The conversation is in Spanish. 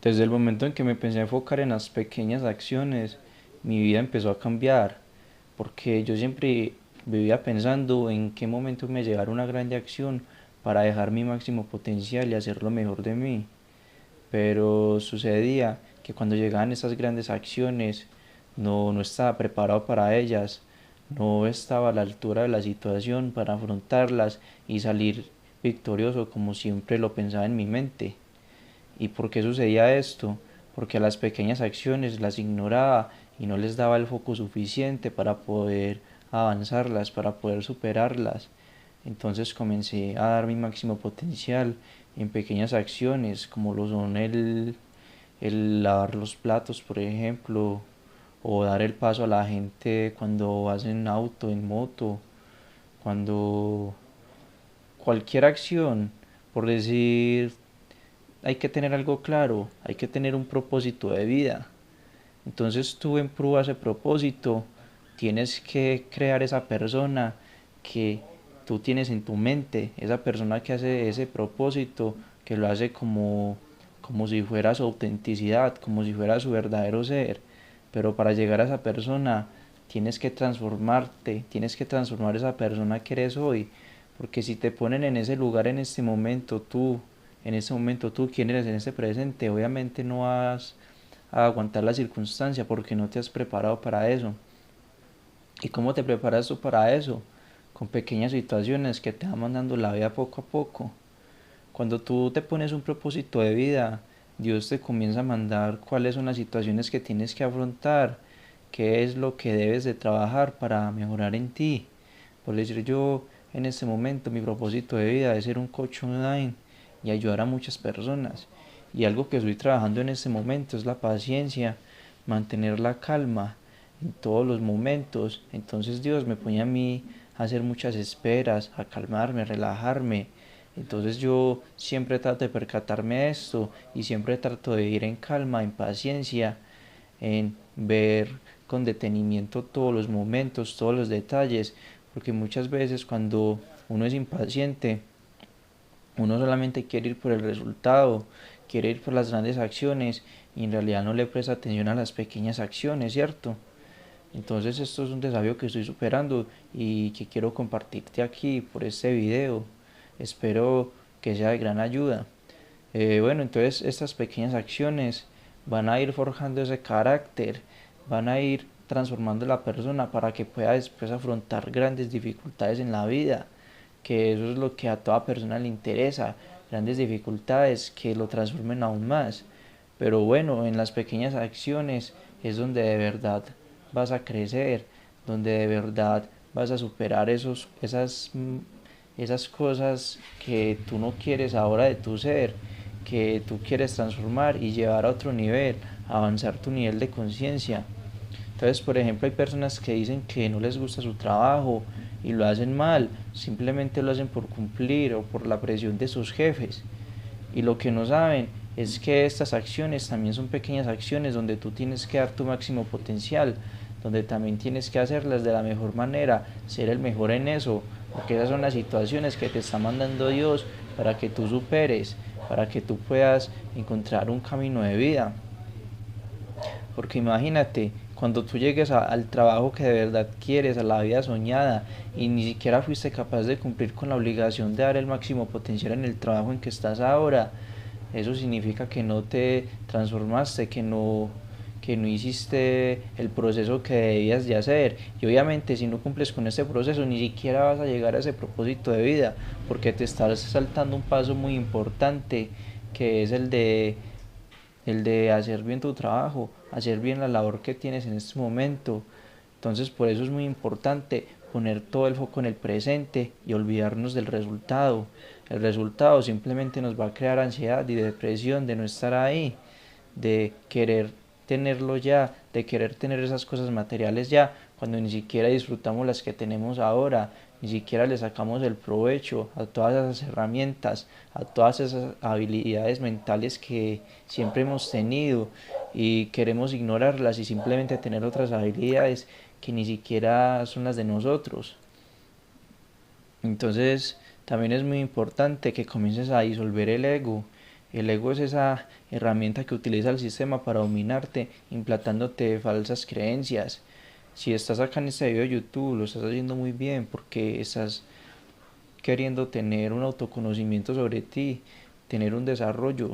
Desde el momento en que me empecé a enfocar en las pequeñas acciones, mi vida empezó a cambiar, porque yo siempre vivía pensando en qué momento me llegar una grande acción para dejar mi máximo potencial y hacer lo mejor de mí. Pero sucedía que cuando llegaban esas grandes acciones, no estaba preparado para ellas, no estaba a la altura de la situación para afrontarlas y salir victorioso como siempre lo pensaba en mi mente. ¿Y por qué sucedía esto? Porque a las pequeñas acciones las ignoraba y no les daba el foco suficiente para poder avanzarlas, para poder superarlas. Entonces comencé a dar mi máximo potencial en pequeñas acciones, como lo son el lavar los platos, por ejemplo, o dar el paso a la gente cuando vas en auto, en moto, cuando cualquier acción, por decir, hay que tener algo claro, hay que tener un propósito de vida. Entonces tú en prueba ese propósito, tienes que crear esa persona que tú tienes en tu mente, esa persona que hace ese propósito, que lo hace como si fuera su autenticidad, como si fuera su verdadero ser. Pero para llegar a esa persona tienes que transformarte, tienes que transformar esa persona que eres hoy, porque si te ponen en ese lugar en este momento tú, quién eres en este presente, obviamente no vas a aguantar la circunstancia porque no te has preparado para eso. ¿Y cómo te preparas tú para eso? Con pequeñas situaciones que te van mandando la vida poco a poco. Cuando tú te pones un propósito de vida, Dios te comienza a mandar cuáles son las situaciones que tienes que afrontar, qué es lo que debes de trabajar para mejorar en ti. Por decir yo, en este momento mi propósito de vida es ser un coach online y ayudar a muchas personas. Y algo que estoy trabajando en este momento es la paciencia, mantener la calma en todos los momentos. Entonces Dios me pone a mí a hacer muchas esperas, a calmarme, a relajarme. Entonces yo siempre trato de percatarme de esto y siempre trato de ir en calma, en paciencia, en ver con detenimiento todos los momentos, todos los detalles, porque muchas veces cuando uno es impaciente, uno solamente quiere ir por el resultado, quiere ir por las grandes acciones y en realidad no le presta atención a las pequeñas acciones, ¿cierto? Entonces esto es un desafío que estoy superando y que quiero compartirte aquí por este video. Espero que sea de gran ayuda. Bueno, entonces estas pequeñas acciones van a ir forjando ese carácter, van a ir transformando la persona para que pueda después afrontar grandes dificultades en la vida, que eso es lo que a toda persona le interesa, grandes dificultades que lo transformen aún más. Pero bueno, en las pequeñas acciones es donde de verdad vas a crecer, donde de verdad vas a superar esas cosas que tú no quieres ahora de tu ser, que tú quieres transformar y llevar a otro nivel, avanzar tu nivel de conciencia. Entonces, por ejemplo, hay personas que dicen que no les gusta su trabajo y lo hacen mal, simplemente lo hacen por cumplir o por la presión de sus jefes. Y lo que no saben es que estas acciones también son pequeñas acciones donde tú tienes que dar tu máximo potencial, donde también tienes que hacerlas de la mejor manera, ser el mejor en eso, porque esas son las situaciones que te está mandando Dios para que tú superes, para que tú puedas encontrar un camino de vida. Porque imagínate, cuando tú llegues al trabajo que de verdad quieres, a la vida soñada, y ni siquiera fuiste capaz de cumplir con la obligación de dar el máximo potencial en el trabajo en que estás ahora, eso significa que no te transformaste, que no hiciste el proceso que debías de hacer. Y obviamente si no cumples con ese proceso, ni siquiera vas a llegar a ese propósito de vida, porque te estás saltando un paso muy importante, que es el de hacer bien tu trabajo, hacer bien la labor que tienes en este momento. Entonces por eso es muy importante poner todo el foco en el presente y olvidarnos del resultado. El resultado simplemente nos va a crear ansiedad y depresión de no estar ahí, de querer tenerlo ya, de querer tener esas cosas materiales ya, cuando ni siquiera disfrutamos las que tenemos ahora, ni siquiera le sacamos el provecho a todas esas herramientas, a todas esas habilidades mentales que siempre hemos tenido y queremos ignorarlas y simplemente tener otras habilidades que ni siquiera son las de nosotros. Entonces también es muy importante que comiences a disolver el ego, El ego es esa herramienta que utiliza el sistema para dominarte, implantándote falsas creencias. Si estás acá en este video de YouTube, lo estás haciendo muy bien porque estás queriendo tener un autoconocimiento sobre ti, tener un desarrollo.